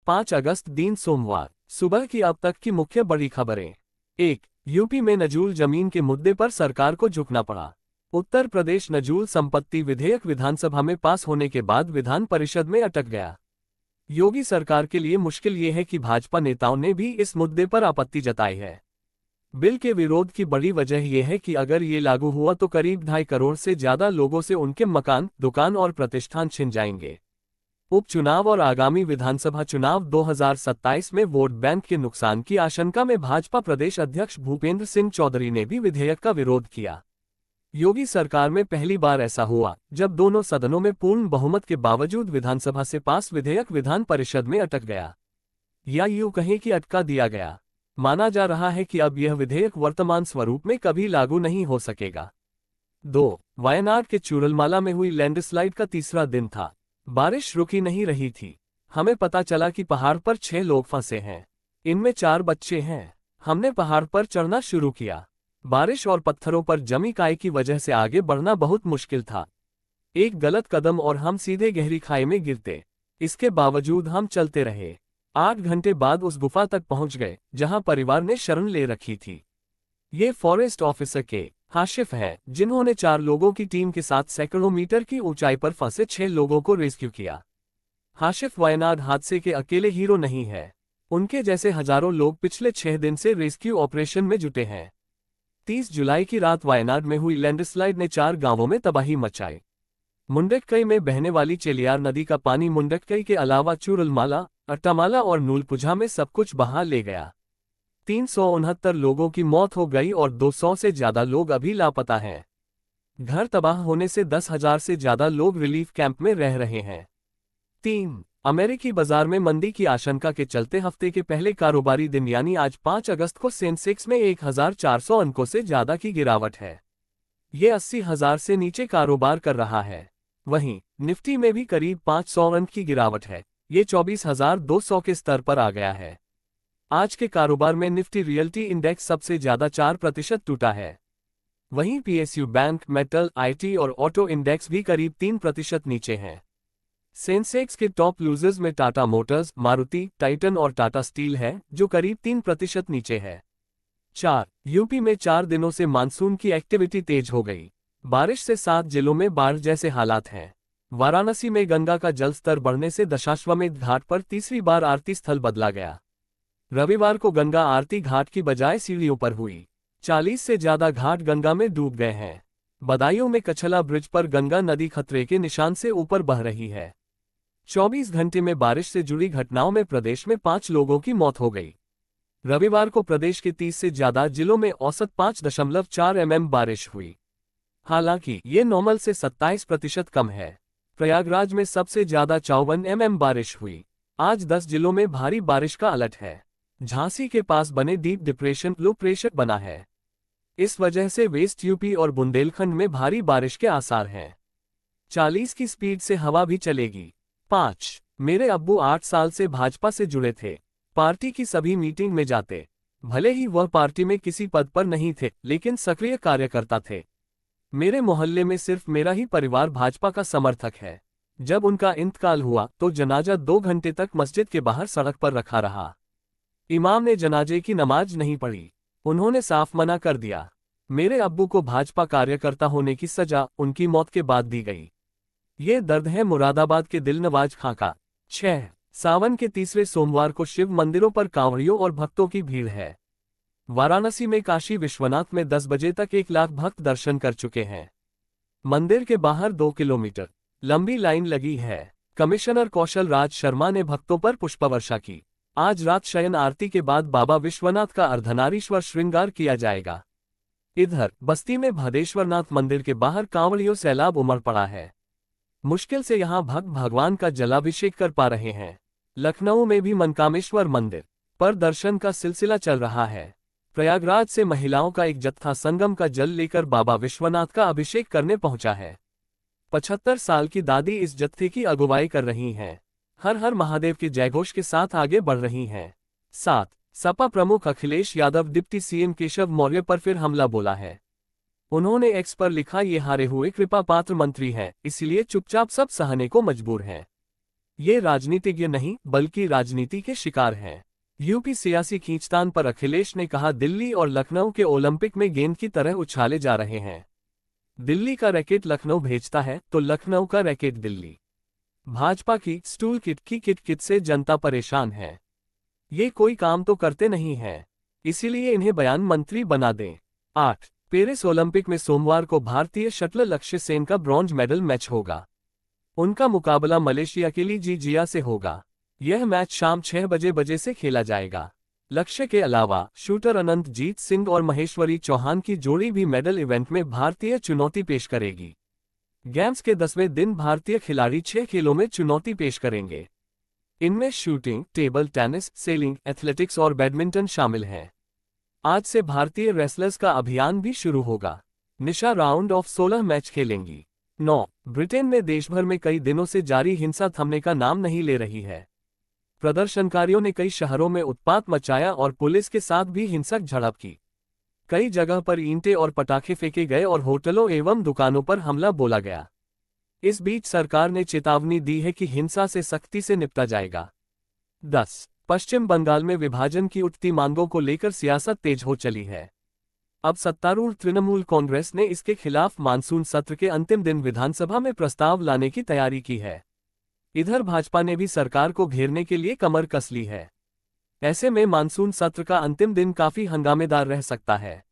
5 अगस्त दिन सोमवार सुबह की अब तक की मुख्य बड़ी खबरें। 1. यूपी में नजूल जमीन के मुद्दे पर सरकार को झुकना पड़ा। उत्तर प्रदेश नजूल संपत्ति विधेयक विधानसभा में पास होने के बाद विधान परिषद में अटक गया। योगी सरकार के लिए मुश्किल ये है कि भाजपा नेताओं ने भी इस मुद्दे पर आपत्ति जताई है। बिल के विरोध की बड़ी वजह यह है कि अगर ये लागू हुआ तो करीब 2.5 करोड़ से ज्यादा लोगों से उनके मकान, दुकान और प्रतिष्ठान छिन जाएंगे। उपचुनाव और आगामी विधानसभा चुनाव 2027 में वोट बैंक के नुकसान की आशंका में भाजपा प्रदेश अध्यक्ष भूपेंद्र सिंह चौधरी ने भी विधेयक का विरोध किया। योगी सरकार में पहली बार ऐसा हुआ जब दोनों सदनों में पूर्ण बहुमत के बावजूद विधानसभा से पास विधेयक विधान परिषद में अटक गया, या यूं कहें कि अटका दिया गया। माना जा रहा है कि अब यह विधेयक वर्तमान स्वरूप में कभी लागू नहीं हो सकेगा। 2. वायनाड के चूरलमाला में हुई लैंडस्लाइड का तीसरा दिन था। बारिश रुकी नहीं रही थी। हमें पता चला कि पहाड़ पर 6 लोग फंसे हैं। इनमें 4 बच्चे हैं। हमने पहाड़ पर चढ़ना शुरू किया। बारिश और पत्थरों पर जमी काई की वजह से आगे बढ़ना बहुत मुश्किल था। एक गलत कदम और हम सीधे गहरी खाई में गिरते। इसके बावजूद हम चलते रहे। 8 घंटे बाद उस गुफा तक पहुंच गए जहां परिवार ने शरण ले रखी थी। ये फॉरेस्ट ऑफिसर के हाशिफ हैं, जिन्होंने 4 लोगों की टीम के साथ सैकड़ों मीटर की ऊंचाई पर फंसे 6 लोगों को रेस्क्यू किया। हाशिफ वायनाड हादसे के अकेले हीरो नहीं है। उनके जैसे हजारों लोग पिछले 6 दिन से रेस्क्यू ऑपरेशन में जुटे हैं। 30 जुलाई की रात वायनाड में हुई लैंडस्लाइड ने 4 गांवों में तबाही मचाई। मुंडकई में बहने वाली चेलियार नदी का पानी मुंडकई के अलावा चूरलमाला, अट्टामाला और नूलपुझा में सब कुछ बहा ले गया। 369 लोगों की मौत हो गई और 200 से ज्यादा लोग अभी लापता हैं। घर तबाह होने से 10,000 से ज्यादा लोग रिलीफ कैंप में रह रहे हैं। 3. अमेरिकी बाजार में मंदी की आशंका के चलते हफ्ते के पहले कारोबारी दिन यानी आज 5 अगस्त को सेंसेक्स में 1,400 अंकों से ज्यादा की गिरावट है। ये 80,000 से नीचे कारोबार कर रहा है। वहीं निफ्टी में भी करीब 500 अंक की गिरावट है। ये 24,200 के स्तर पर आ गया है। आज के कारोबार में निफ्टी रियल्टी इंडेक्स सबसे ज्यादा 4% टूटा है। वहीं पीएसयू बैंक, मेटल, आईटी और ऑटो इंडेक्स भी करीब 3% नीचे हैं। सेंसेक्स के टॉप लूजर्स में टाटा मोटर्स, मारुति, टाइटन और टाटा स्टील है, जो करीब 3% नीचे है। 4. यूपी में 4 दिनों से मानसून की एक्टिविटी तेज हो गई। बारिश से 7 जिलों में बाढ़ जैसे हालात हैं। वाराणसी में गंगा का जलस्तर बढ़ने से दशाश्वमेध घाट पर तीसरी बार आरती स्थल बदला गया। रविवार को गंगा आरती घाट की बजाय सीढ़ियों पर हुई। 40 से ज्यादा घाट गंगा में डूब गए हैं। बदायूं में कछला ब्रिज पर गंगा नदी खतरे के निशान से ऊपर बह रही है। 24 घंटे में बारिश से जुड़ी घटनाओं में प्रदेश में 5 लोगों की मौत हो गई। रविवार को प्रदेश के 30 से ज्यादा जिलों में औसत 5.4 mm बारिश हुई। हालांकि ये नॉर्मल से 27% कम है। प्रयागराज में सबसे ज्यादा 54 mm बारिश हुई। आज 10 जिलों में भारी बारिश का अलर्ट है। झांसी के पास बने डीप डिप्रेशन लो प्रेशर बना है। इस वजह से वेस्ट यूपी और बुंदेलखंड में भारी बारिश के आसार हैं। 40 की स्पीड से हवा भी चलेगी। 5. मेरे अब्बू 8 साल से भाजपा से जुड़े थे। पार्टी की सभी मीटिंग में जाते। भले ही वह पार्टी में किसी पद पर नहीं थे, लेकिन सक्रिय कार्यकर्ता थे। मेरे मोहल्ले में सिर्फ मेरा ही परिवार भाजपा का समर्थक है। जब उनका इंतकाल हुआ तो जनाजा 2 घंटे तक मस्जिद के बाहर सड़क पर रखा रहा। इमाम ने जनाजे की नमाज नहीं पढ़ी। उन्होंने साफ मना कर दिया। मेरे अब्बू को भाजपा कार्यकर्ता होने की सजा उनकी मौत के बाद दी गई। ये दर्द है मुरादाबाद के दिलनवाज खां का। 6. सावन के तीसरे सोमवार को शिव मंदिरों पर कांवड़ियों और भक्तों की भीड़ है। वाराणसी में काशी विश्वनाथ में 10 बजे तक 1 लाख भक्त दर्शन कर चुके हैं। मंदिर के बाहर 2 किलोमीटर लंबी लाइन लगी है। कमिश्नर कौशल राज शर्मा ने भक्तों पर पुष्पवर्षा की। आज रात शयन आरती के बाद बाबा विश्वनाथ का अर्धनारीश्वर श्रृंगार किया जाएगा। इधर बस्ती में भदेश्वरनाथ मंदिर के बाहर कांवड़ियों सैलाब उमड़ पड़ा है। मुश्किल से यहां भक्त भगवान का जलाभिषेक कर पा रहे हैं। लखनऊ में भी मनकामेश्वर मंदिर पर दर्शन का सिलसिला चल रहा है। प्रयागराज से महिलाओं का एक जत्था संगम का जल लेकर बाबा विश्वनाथ का अभिषेक करने पहुंचा है। 75 साल की दादी इस जत्थे की अगुवाई कर रही हैं। हर हर महादेव के जयघोष के साथ आगे बढ़ रही हैं। 7. सपा प्रमुख अखिलेश यादव डिप्टी सीएम केशव मौर्य पर फिर हमला बोला है। उन्होंने एक्स पर लिखा, ये हारे हुए कृपा पात्र मंत्री हैं, इसलिए चुपचाप सब सहने को मजबूर हैं। ये राजनीतिज्ञ नहीं बल्कि राजनीति के शिकार हैं। यूपी सियासी खींचतान पर अखिलेश ने कहा, दिल्ली और लखनऊ के ओलंपिक में गेंद की तरह उछाले जा रहे हैं। दिल्ली का रैकेट लखनऊ भेजता है तो लखनऊ का रैकेट दिल्ली। भाजपा की स्टूल किट की किट से जनता परेशान है। ये कोई काम तो करते नहीं है, इसीलिए इन्हें बयान मंत्री बना दें। 8 पेरिस ओलंपिक में सोमवार को भारतीय शटलर लक्ष्य सेन का ब्रॉन्ज मेडल मैच होगा। उनका मुकाबला मलेशिया के लिए जिजिया से होगा। यह मैच शाम 6 बजे से खेला जाएगा। लक्ष्य के अलावा शूटर अनंतजीत सिंह और महेश्वरी चौहान की जोड़ी भी मेडल इवेंट में भारतीय चुनौती पेश करेगी। गेम्स के 10वें दिन भारतीय खिलाड़ी 6 खेलों में चुनौती पेश करेंगे। इनमें shooting, table tennis, selling, athletics और बैडमिंटन शामिल हैं। आज से भारतीय रेसलर्स का अभियान भी शुरू होगा। निशा राउंड ऑफ 16 मैच खेलेंगी। 9 ब्रिटेन में देशभर में कई दिनों से जारी हिंसा थमने का नाम नहीं ले रही है। प्रदर्शनकारियों ने कई शहरों में उत्पात मचाया और पुलिस के साथ भी हिंसक झड़प की। कई जगह पर ईंटें और पटाखे फेंके गए और होटलों एवं दुकानों पर हमला बोला गया। इस बीच सरकार ने चेतावनी दी है कि हिंसा से सख्ती से निपटा जाएगा। 10 पश्चिम बंगाल में विभाजन की उठती मांगों को लेकर सियासत तेज हो चली है। अब सत्तारूढ़ तृणमूल कांग्रेस ने इसके खिलाफ मानसून सत्र के अंतिम दिन विधानसभा में प्रस्ताव लाने की तैयारी की है। इधर भाजपा ने भी सरकार को घेरने के लिए कमर कस ली है। ऐसे में मानसून सत्र का अंतिम दिन काफी हंगामेदार रह सकता है।